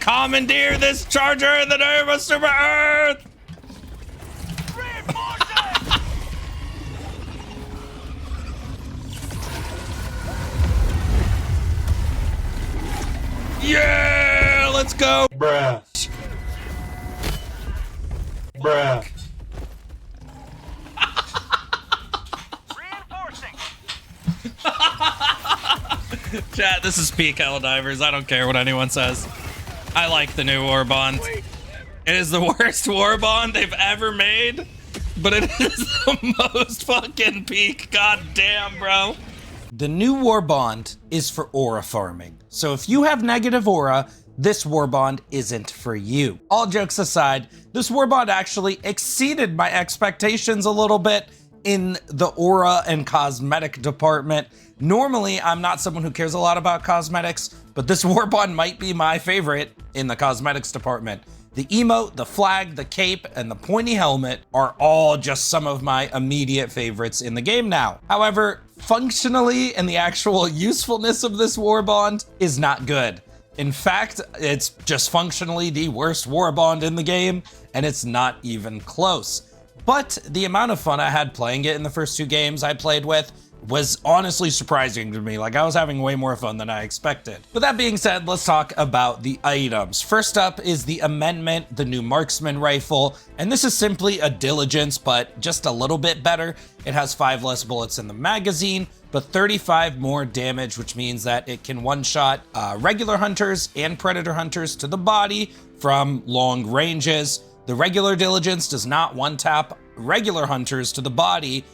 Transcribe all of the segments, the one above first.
commandeer this charger in the name of Super Earth! Yeah, let's go. Bruh. Bruh. Chat, this is peak Helldivers. I don't care what anyone says. I like the new Warbond. It is the worst Warbond they've ever made, but it is the most fucking peak. God damn, bro. The new Warbond is for aura farming. So if you have negative aura, this Warbond isn't for you. All jokes aside, this Warbond actually exceeded my expectations a little bit in the aura and cosmetic department. Normally, I'm not someone who cares a lot about cosmetics, but this Warbond might be my favorite in the cosmetics department. The emote, the flag, the cape, and the pointy helmet are all just some of my immediate favorites in the game now. However, functionally and the actual usefulness of this Warbond is not good. In fact, it's just functionally the worst Warbond in the game, and it's not even close. But the amount of fun I had playing it in the first 2 games I played with was honestly surprising to me. Like, I was having way more fun than I expected. With that being said, let's talk about the items. First up is the amendment, the new marksman rifle, and this is simply a diligence, but just a little bit better. It has 5 less bullets in the magazine, but 35 more damage, which means that it can one-shot regular hunters and predator hunters to the body from long ranges. The regular diligence does not one-tap regular hunters to the body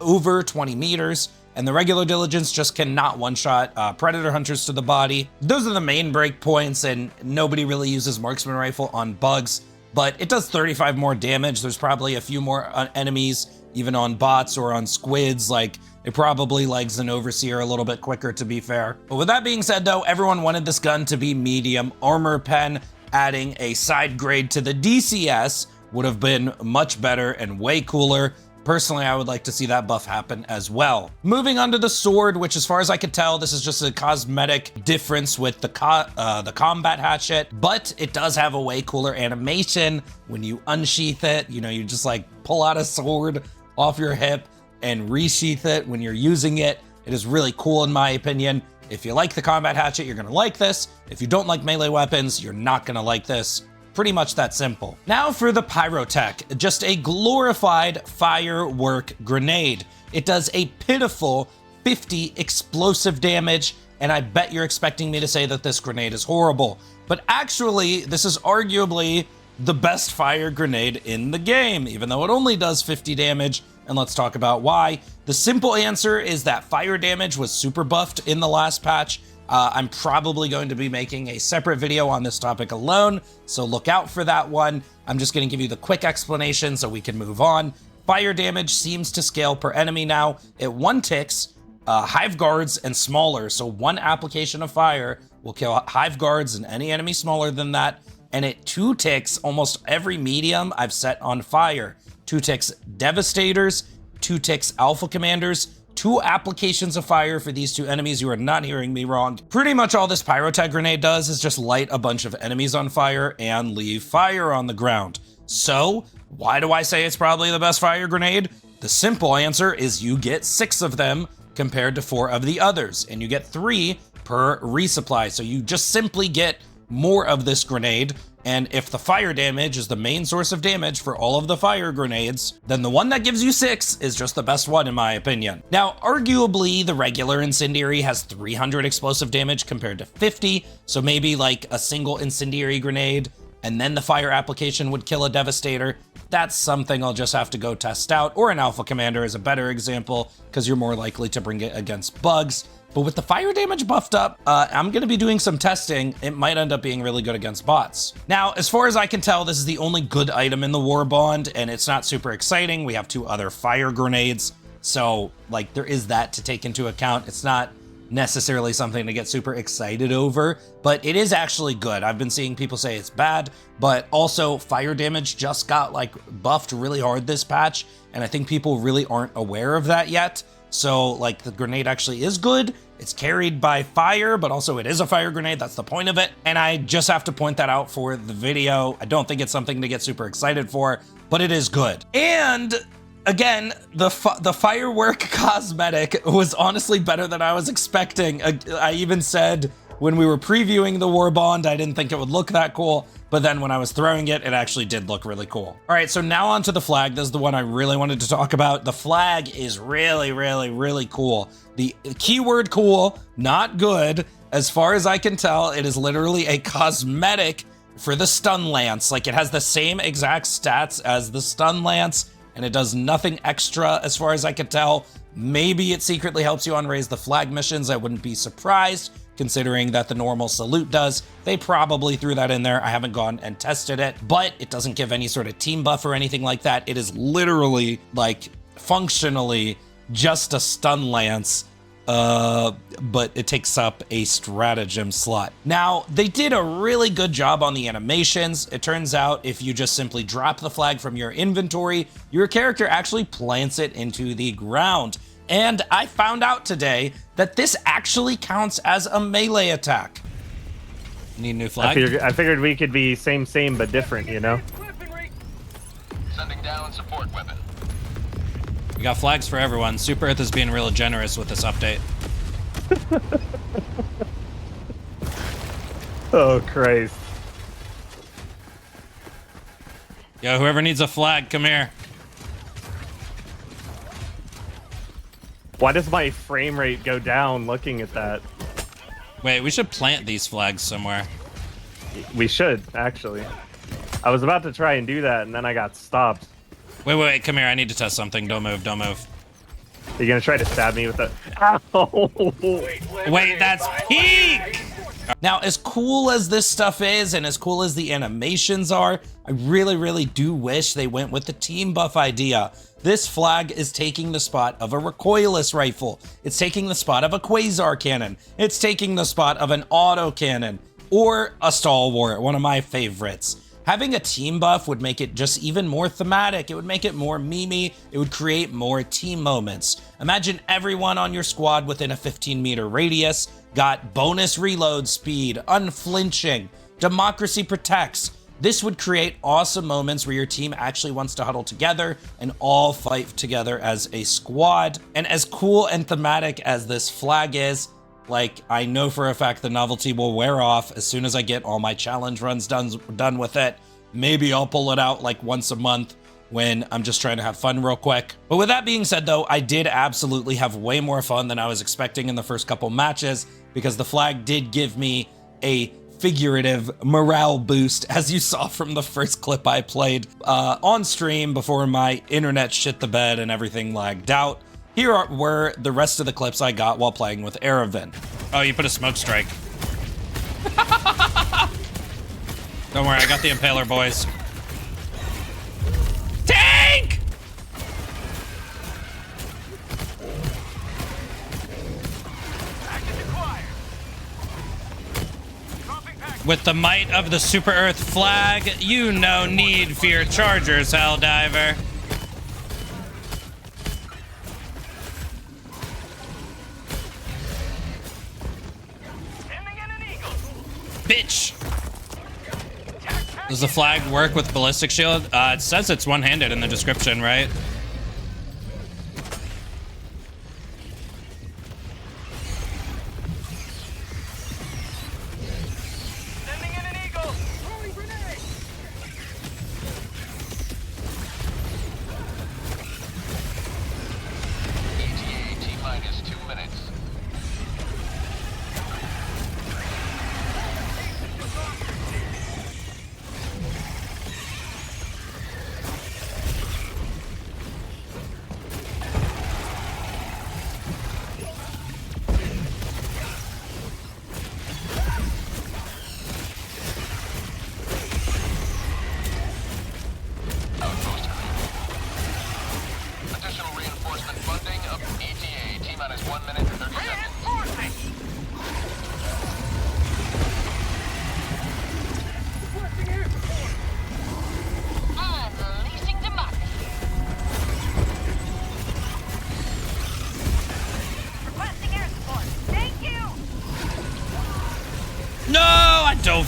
over 20 meters, and the regular diligence just cannot one-shot predator hunters to the body. Those are the main breakpoints, and nobody really uses marksman rifle on bugs, but it does 35 more damage. There's probably a few more enemies, even on bots or on squids. Like, it probably legs an overseer a little bit quicker, to be fair. But with that being said, though, everyone wanted this gun to be medium armor pen. Adding a side grade to the DCS would have been much better and way cooler. Personally, I would like to see that buff happen as well. Moving on to the sword, which as far as I could tell, this is just a cosmetic difference with the combat hatchet, but it does have a way cooler animation when you unsheath it. You know, you just like pull out a sword off your hip and resheath it when you're using it. It is really cool in my opinion. If you like the combat hatchet, you're gonna like this. If you don't like melee weapons, you're not gonna like this. Pretty much that simple. Now for the Pyrotech, just a glorified firework grenade. It does a pitiful 50 explosive damage, and I bet you're expecting me to say that this grenade is horrible. But actually, this is arguably the best fire grenade in the game, even though it only does 50 damage, and let's talk about why. The simple answer is that fire damage was super buffed in the last patch. I'm probably going to be making a separate video on this topic alone, so look out for that one. I'm just going to give you the quick explanation so we can move on. Fire damage seems to scale per enemy now. It 1 ticks hive guards and smaller, so 1 application of fire will kill hive guards and any enemy smaller than that, and it 2 ticks almost every medium I've set on fire. 2 ticks devastators, 2 ticks alpha commanders, 2 applications of fire for these 2 enemies. You are not hearing me wrong. Pretty much all this Pyrotech grenade does is just light a bunch of enemies on fire and leave fire on the ground. So why do I say it's probably the best fire grenade? The simple answer is you get 6 of them compared to 4 of the others, and you get 3 per resupply. So you just simply get more of this grenade. And if the fire damage is the main source of damage for all of the fire grenades, then the one that gives you 6 is just the best one in my opinion. Now, arguably the regular incendiary has 300 explosive damage compared to 50, so maybe like a single incendiary grenade and then the fire application would kill a devastator. That's something I'll just have to go test out, or an alpha commander is a better example because you're more likely to bring it against bugs. But with the fire damage buffed up, I'm gonna be doing some testing. It might end up being really good against bots. Now, as far as I can tell, this is the only good item in the Warbond, and it's not super exciting. We have 2 other fire grenades, so like there is that to take into account. It's not necessarily something to get super excited over, but it is actually good. I've been seeing people say it's bad, but also fire damage just got like buffed really hard this patch, and I think people really aren't aware of that yet. So like the grenade actually is good. It's carried by fire, but also it is a fire grenade. That's the point of it. And I just have to point that out for the video. I don't think it's something to get super excited for, but it is good. And again, the firework cosmetic was honestly better than I was expecting. I even said when we were previewing the Warbond, I didn't think it would look that cool, but then when I was throwing it, it actually did look really cool. All right, so now onto the flag. This is the one I really wanted to talk about. The flag is really, really, really cool. The keyword cool, not good. As far as I can tell, it is literally a cosmetic for the stun lance. Like it has the same exact stats as the stun lance, and it does nothing extra as far as I can tell. Maybe it secretly helps you on raise the flag missions. I wouldn't be surprised, considering that the normal salute does. They probably threw that in there. I haven't gone and tested it, but it doesn't give any sort of team buff or anything like that. It is literally, like, functionally just a stun lance, but it takes up a stratagem slot. Now, they did a really good job on the animations. It turns out if you just simply drop the flag from your inventory, your character actually plants it into the ground. And I found out today that this actually counts as a melee attack. Need a new flag? I figured we could be same, but different, you know? Sending down support weapon. We got flags for everyone. Super Earth is being real generous with this update. Oh, Christ. Yo, whoever needs a flag, come here. Why does my frame rate go down looking at that? Wait, we should plant these flags somewhere. We should, actually. I was about to try and do that, and then I got stopped. Wait, come here. I need to test something. Don't move, don't move. Are you gonna try to stab me with that? Ow! Wait, that's peak! Now, as cool as this stuff is, and as cool as the animations are, I really, really do wish they went with the team buff idea. This flag is taking the spot of a recoilless rifle. It's taking the spot of a quasar cannon. It's taking the spot of an auto cannon, or a stalwart, one of my favorites. Having a team buff would make it just even more thematic. It would make it more memey. It would create more team moments. Imagine everyone on your squad within a 15-meter radius got bonus reload speed, unflinching, democracy protects. This would create awesome moments where your team actually wants to huddle together and all fight together as a squad. And as cool and thematic as this flag is, like, I know for a fact the novelty will wear off as soon as I get all my challenge runs done with it. Maybe I'll pull it out like once a month when I'm just trying to have fun real quick. But with that being said though, I did absolutely have way more fun than I was expecting in the first couple matches, because the flag did give me a figurative morale boost, as you saw from the first clip I played on stream before my internet shit the bed and everything lagged out. Here were the rest of the clips I got while playing with Erevan. Oh, you put a smoke strike. Don't worry, I got the Impaler, boys. Tank! With the might of the Super Earth flag, you no need fear chargers, Helldiver. Bitch! Does the flag work with ballistic shield? It says it's one-handed in the description, right? Sending in an eagle. Throwing grenade. ETA T-minus 2 minutes.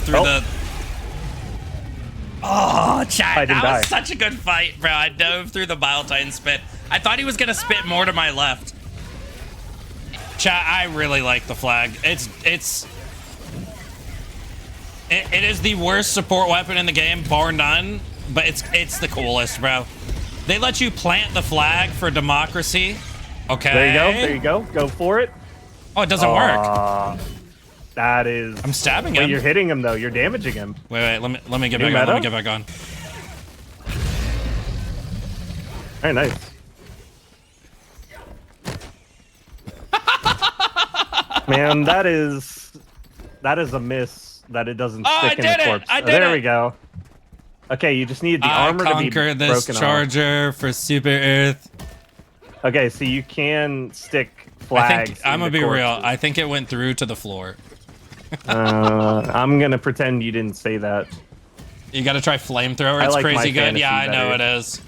through Oh. the... Oh, chat, I didn't that was die. such a good fight, bro. I dove through the Bile Titan spit. I thought he was gonna spit more to my left. Chat, I really like the flag. It is the worst support weapon in the game, bar none, but it's the coolest, bro. They let you plant the flag for democracy. Okay. There you go. There you go. Go for it. Oh, it doesn't work. That is. I'm stabbing Wait, him. you're hitting him though. You're damaging him. Wait, let me get New back on. Let me meta? get back on. Very nice. Man, that is a miss that it doesn't Oh, stick I in did the it! corpse. I Oh, did there it! we go. Okay, you just need the I armor to be conquer this broken off. charger for Super Earth. Okay, so you can stick I flags. think I'm gonna into be real. corpses. I think it went through to the floor. I'm gonna pretend you didn't say that. You gotta try flamethrower. I It's like my crazy good. fantasy Yeah, I know better. it is.